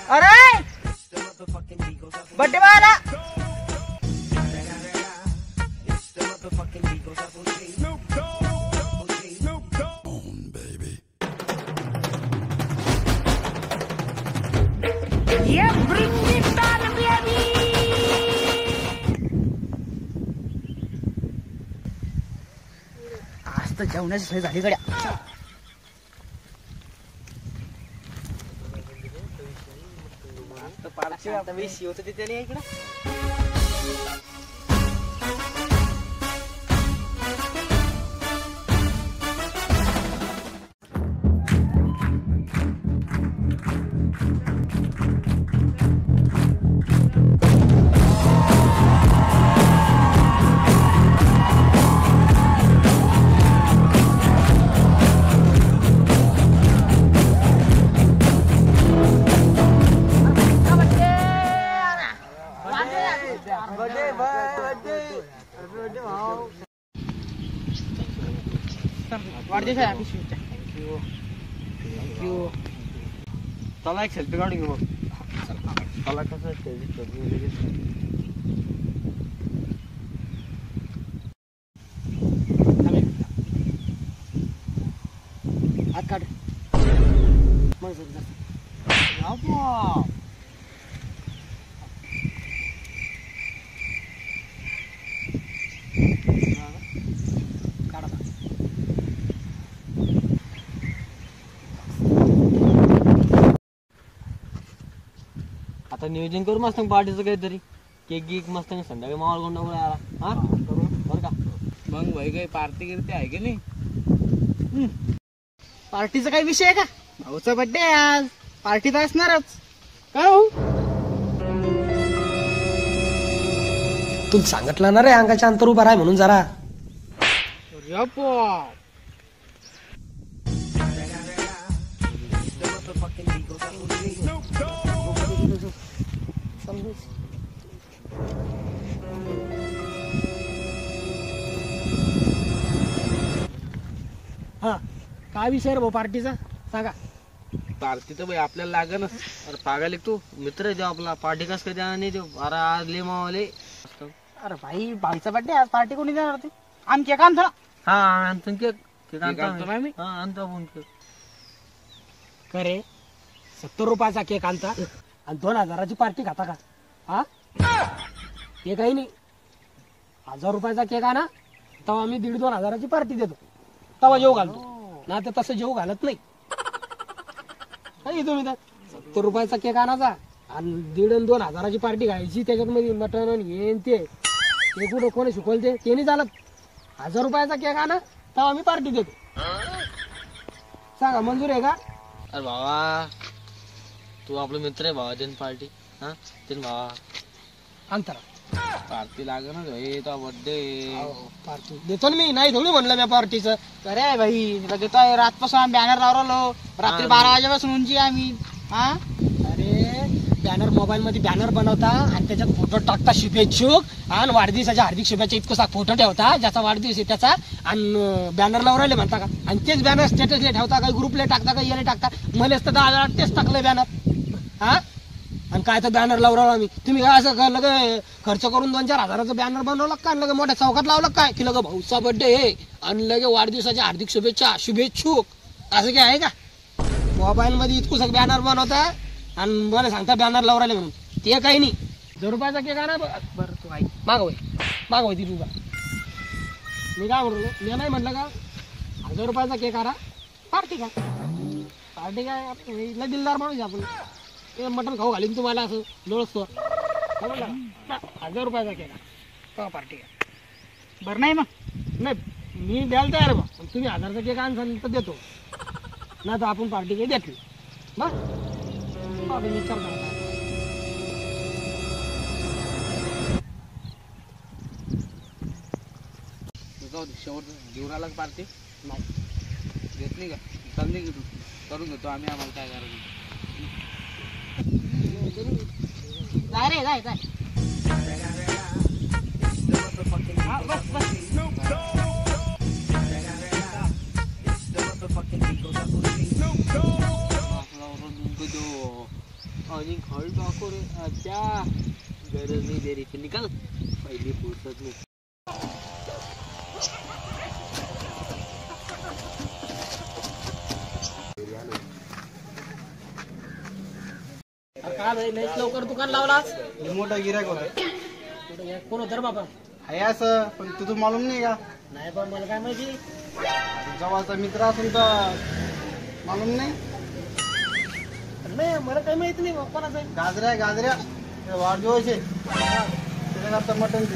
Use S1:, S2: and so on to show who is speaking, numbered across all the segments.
S1: अरे बर्थडे वाला आज तर जेवणाची सोय झाली गड्या. पार्टी आता वेशी होत तिथे नाही इकडं. वाढदिवस आहे. थँक्यू. चला एक सेल्फी काढून घेऊ. चला कसं हात काढ मग आता नियोजन करू मस्त पार्टीचं काहीतरी. केक गिक मस्त संध्याकाळी माहोल कोण नको आला. हा बरं का मग भाई काही पार्टी गिरती आहे की नाही. पार्टीचा काही विषय आहे का. भाऊचा बर्थडे आज पार्टी तर असणारच. काय हो
S2: तुला सांगितलं ना रे अंगाच्या अंतर उभा राह म्हणून जरा.
S1: हा काय विषय रे भाऊ पार्टीचा सांगा.
S3: पार्टी तर भाई आपल्याला लागेलच. अरे पागाले तू मित्र देऊ आपला पार्टी कस काय द्या नाही देऊ. अरे आज ले मावले.
S1: अरे भाई भाईचा बर्थडे आज पार्टी कोणी देणार होती. आम्ही केक आणतो ना.
S3: हा आणतो केक आणतो ना मी. हा आणतो आपण केक.
S1: करे 70 रुपयाचा केक आणता आणि 2000ची पार्टी खाता का. हा ते काही नाही. 1000 रुपयाचा केक आणा तेव्हा आम्ही 1,500-2,000ची पार्टी देतो. तेव्हा जेव घालतो ना. तर तसं जेव घालत नाही. तुम्ही 70 रुपयाचा केक आणायचा आणि 1,500-2,000ची पार्टी घ्यायची. त्याच्यात मटण येन ते कुठं कोणी शिकवलं ते नाही चालत. 1000 रुपयाचा केक आणा तेव्हा आम्ही पार्टी देतो. सांगा मंजूर आहे का.
S3: अरे भावा तू आपला मित्र आहे भावा. Then party. हा देन भावा
S1: अंतरा
S3: पार्टी लागे ना भाई. तो बर्थडे
S1: पार्टी देतो ना मी. नाही थोडी म्हणलं मी पार्टीचं. अरे भाई देतोय. रातपासून आम्ही बॅनर लावलो. रात्री 12 वाजेपासून उंची आम्ही. हा अरे बॅनर मोबाईल मध्ये बॅनर बनवता आणि त्याच्यात फोटो टाकता शुभेच्छुक आणि वाढदिवसाच्या हार्दिक शुभेच्छा इतकसा फोटो ठेवता ज्याचा वाढदिवस आहे त्याचा आणि बॅनर लावून राहिले म्हणता का. आणि तेच बॅनर स्टेटसला ठेवता काही ग्रुपला टाकता काही याला टाकता. मलाच तर 10,000 तेच टाकलं बॅनर. हा आणि काय तर बॅनर लावून राहिलो आम्ही. तुम्ही काय असं लगे खर्च करून 2-4 हजाराचं बॅनर बनवलं काय. लगे मोठ्या चौकात लावलं काय की लगे भाऊचा बर्थडे हे आणि लगे वाढदिवसाच्या हार्दिक शुभेच्छा शुभेच्छुक असं काय आहे का. मोबाईल मध्ये इतकं सगळं बॅनर बनवता आणि मला सांगता बॅनर लावून राहिले म्हणून. ते काही नाही. 1,000 रुपयाचा केक आणा. बरं तू आई मागवय ती तुझा. मी काय म्हणलो मी नाही म्हटलं का. 1,000 रुपयाचा केक आणा पार्टी का. पार्टी काय लय दिलदार माणूस आपण. ते मटण खाऊ घालीन तुम्हाला असं लोळसतो. 1,000 रुपयाचा केक आहे पार्टी का. बरं नाही मग नाही मी द्यायला तयार बा. तुम्ही 1000चा केक आणसाल तर देतो ना. तर आपण पार्टी काही देत नाही. बा विचार करा.
S3: शेवट घेऊन आला पार्टी
S1: नाही
S3: देत नाही का. चालली की तू करून देतो आम्ही. आम्हाला काय करायचं.
S1: जाय रे जाय जाय. बस बस
S3: आणि खाऊ टाकू रे. अच्छा गरज नाही दे रे, निकाल पहिली फुर्सत नाही.
S2: काय भाई लयच लवकर दुकान लावलास?
S1: मोठा गिरायक होता.
S2: कोण होतं रे बाबा?
S1: आहे असं, पण तुझं मालूम नाही का?
S2: नाही पण मला काय माहिती.
S1: जवळचा मित्र असून तर मालूम नाही.
S2: नाही मला काय माहिती नाही बाबा कोणाचं आहे.
S1: गाजऱ्या ते वाढदिवस आहे, त्याच्याकरता मटण ते.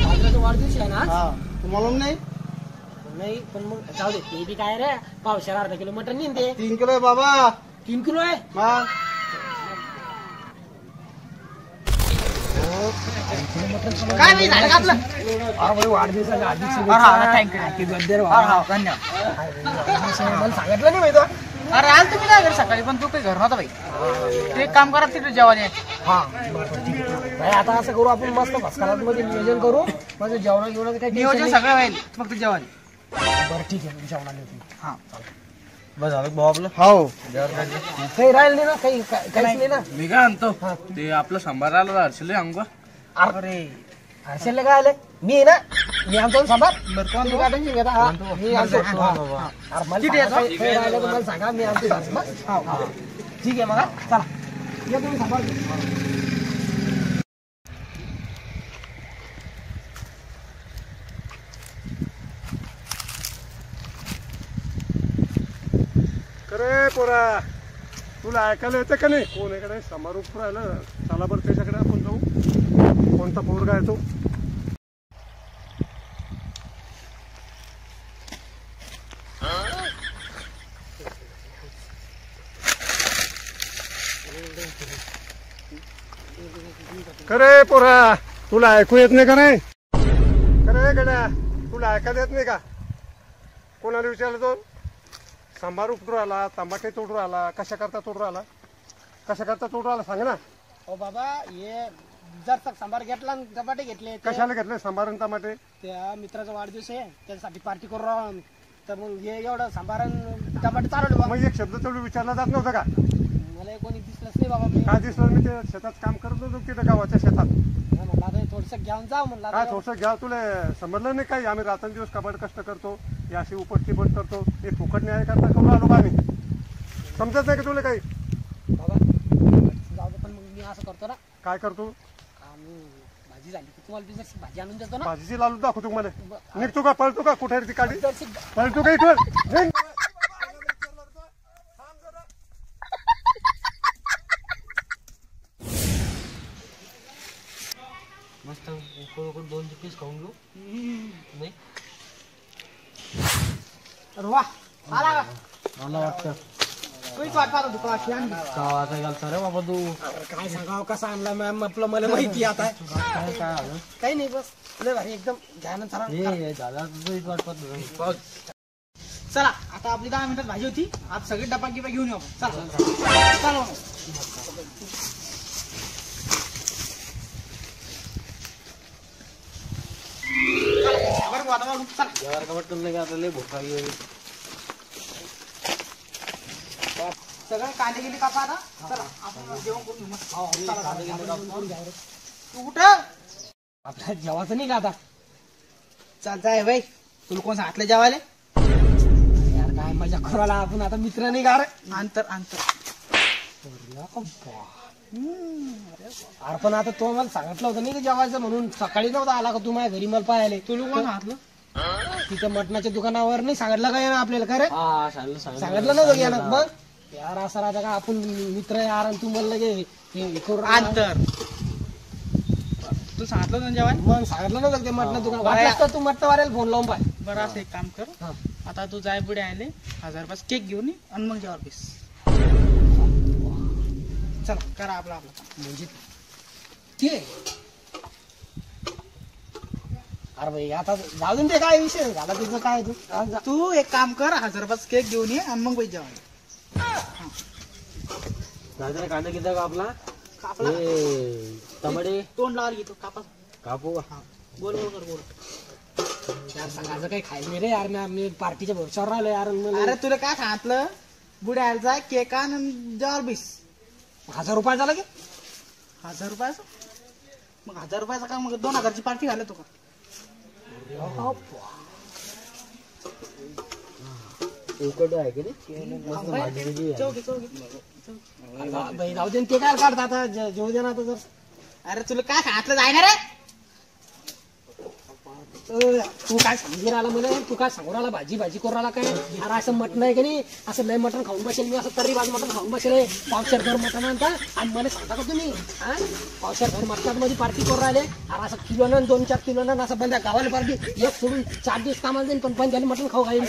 S2: वाजल्याचा वाढदिवस आहे ना आज?
S1: हा, तू मालूम नाही?
S2: नाही पण मग जाऊ दे, ते बी काय रे पावशेर अर्धा किलो मटण नेईन ते.
S1: 3 किलो आहे बाबा.
S2: 3 किलो आहे?
S1: मग
S2: काय नाही झालं का आपलं?
S1: वाढदिवसाच्या
S2: मला सांगितलं नाही माहिती.
S1: अरे आल तुम्ही काय घरी सकाळी, पण तू काही घर नव्हता बाई. ते एक काम करा, तिथे जेवण
S2: भाई आता असं करू आपण मस्त भस्करात मध्ये नियोजन करू. माझं जेवणाचं काही
S1: नियोजन सगळं होईल, फक्त जेवण.
S2: बरं ठीक आहे जेवणाला.
S1: हा
S3: बस झालं भाऊ आपलं.
S1: हो.
S2: काही राहिलं नाही ना, काहीच नाही ना.
S3: मी काय आणतो ते आपलं सांबार आलं हर्षल अंग.
S2: अरे हर्षलला काय आलंय? मी आहे ना, मी आणतो सांबार. तुम्ही काय टेन्शन घेता? हा, मी आणतो. अरे मला सांगा, काही राहिलं तर मला सांगा, मी आणतो सांबार. ठीक आहे मग हा, चला या तुम्ही सांबार घेऊन.
S4: अरे पोरा, तुला ऐकायला येतं का नाही? कोण इकडे समारोप राहिलं, चला बरं त्याच्याकडे आपण जाऊ. कोणता पोरगा आहे तो? करे पोरा, तुला ऐकू येत नाही का नाही? करे गड्या, तुला ऐकायला येत नाही का? कोणाला विचारलं तो? सांबार उपटून राहिला, टमाटे तोडून राहिला, कशा करता तोडून राहिला सांग ना.
S2: ओ बाबा, हे जर सांबार घेतला, टमाटे घेतले.
S4: कशाला घेतले सांबार आणि टमाटे?
S2: त्या मित्राचा वाढदिवस आहे, त्याच्यासाठी पार्टी करू राहून, तर मग हे एवढं सांबार आणि टमाटे चालवले बाबा.
S4: मग एक शब्द तेवढं विचारला जात नव्हतं का?
S2: मला कोणी दिसलंच नाही बाबा. मी
S4: काय दिसलं? मी ते शेतात काम करत होतो तिथं गावाच्या शेतात.
S2: म्हणलं आता थोडस घेऊन जाऊ म्हणलं.
S4: काय थोडस घ्या, तुला समजलं नाही काही? आम्ही रात्रंदिवस कबाड कष्ट करतो, हे अशी उपट करतो, हे फुकट न्याय करता करून आलो का आम्ही? समजत नाही का तुला काही?
S2: बाबा जाऊ दे, पण मग मी असं करतो ना.
S4: काय करतो?
S2: आम्ही भाजी झाली की तुम्हाला बिझनेस भाजी आणून देतो ना.
S4: भाजीची लालू दाखवतो मला. निघतो का? पळतो का? कुठे ती काढी?
S2: जराशी-
S4: पळतो का इथं?
S3: मस्त उकड 2 पीस खाऊन घेऊ. नाही
S2: अरे वा, आला का?
S3: मला वाटतं
S2: तूच वाट पाहत होती का? अशी आणली.
S3: गावाचा गेलता रे बाबा तू.
S2: अरे काय सांगावं, कसा आणला मॅम आपलं, मला माहिती आता.
S3: काय काय आलं?
S2: काही नाही, बस लय भारी एकदम ध्यान चला.
S3: हे झाला तुझं वाट पाहत.
S1: चला, आता आपली 10 मिनिटात भाजी होती. आज सगळे डबा गिबा घेऊन येऊ आपण. चला चला. बरं वाटा वाढू. चला
S3: यार का वाटतं नाही का आता लय भूक लागली.
S1: सगळं कांदे गेली कापा आता. चला आपण जेवण करून घेऊ मस्त. चला, तू कुठं?
S2: आपल्या जेवायचं नाही का आता?
S1: चालत आहे भाई. तुला कोण सांगितलं जेवायला?
S2: यार काय मजा करायला आपण आता, मित्र नाही का रे?
S1: अंतर
S2: अरे पण आता तो मला सांगितलं होतं नाही का जेवायचं म्हणून. सकाळी नव्हता आला का तू माझ्या घरी मला पाहायला?
S1: तुला कोण सांगितलं?
S2: तिथं मटणाच्या दुकानावर नाही सांगितलं काय आपल्याला? काय रे
S3: हा सांगितलं
S2: सांगितलं नव्हतं की यानं? मग यार असं राहतं का? आपण मित्र आहे यार, आणि तू म्हणलं की हे करू राहिला.
S1: अंतर. तू सांगितलं ना जेवण?
S2: मग सांगितलं नव्हतं का ते मटणा दुकान? वाटलं तर तू मटणावाल्याला फोन लावून पाय.
S1: बरं असं एक काम कर.
S2: हा.
S1: आता तू जाय पुढे आले 1000 रुपये केक घेऊन ये आणि मग जेवार पीस. चला करा आपला
S2: म्हणजे ते अरे भाई आता जाऊ दे, ते काय विषय झाला तिचं काय?
S1: तू एक काम कर, 1000 रुपये केक घेऊन ये आणि मग पैसे जेवायला.
S3: दादा कांदा किती का आपला?
S1: कापला
S3: हे टमाटे
S1: तोंड लावायला घेतो. कापा.
S3: कापू का?
S1: बोल बोल कर बोल.
S2: यार सकाळचं काही खायचं नाही रे यार. मी पार्टीच्या भरोशावर राहिलो यार.
S1: अरे तुला काय सांगितलं? बुड्याला जाय केक आण आणि जेवार पीस.
S2: 1000 रुपयाचा लागे
S1: 1000 रुपयाचा? मग 1000 रुपयाचा का मग 2000ची पार्टी घालतो का?
S3: आहे की नाही?
S1: चौघी.
S2: बाई जाऊ दे न, ते काय काढता आता जेवू दे ना आता जर.
S1: अरे तुला काय हातलं जायना रे?
S2: तू काय सांगून राहिला मला, तू काय सांगून राहिला भाजी करून राहिला काय? अरे असं मटण आहे की नाही, असं लय मटण खाऊन बसेल मी, असं तर्री बाज मटण खाऊन बसेल. पावशेर भर मटण आणता आणि मला सांगता का तुम्ही? हा, पावशेर भर मटणात मध्ये पार्टी करून राहिले. अरे असं किलोनं 2-4 किलोनं असं बंद गावाला पार्टी एक सोडून 4 दिवस कामाला जाईल, पण झाले मटण खाऊ खाईल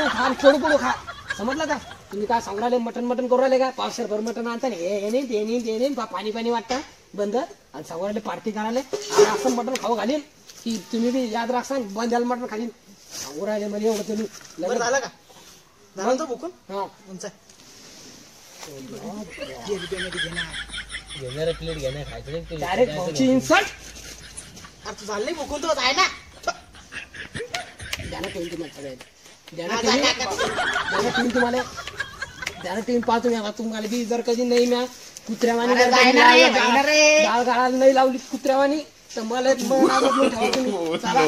S2: खा पडू खा. समजलं का? तुम्ही काय सांगू राहिले? मटण करून राहिले का? पावशेर भर मटण आणता हे नाही ते नाही पाणी वाटतं बंद आणि सांगू राहिले पार्टी करायला. अरे असं मटण खाऊ घालील की तुम्ही बी याद राखसान, बंद झालं मटण खाली सांगू राहिले मला एवढं तुम्ही.
S1: बरं झालं का? झालं तो भुकून?
S2: हा
S1: तुमचा
S3: घेणार प्लेट घेणार खायचं
S2: डायरेक्ट भाऊची इन्सल्ट.
S1: अरे तू झालं नाही भुकून तो आहे ना?
S2: द्याना ठेवून तुम्हाला सगळ्यांना द्याना तुम्हाला द्याना ठेवून पाहतो मी. आता तुम्हाला बी जर कधी नाही म्या कुत्र्यावानी
S1: अरे जायना रे, जायना रे.
S2: डाळ गाळाला नाही लावली कुत्र्यावानी तर मला ठेवा तुम्ही. चला.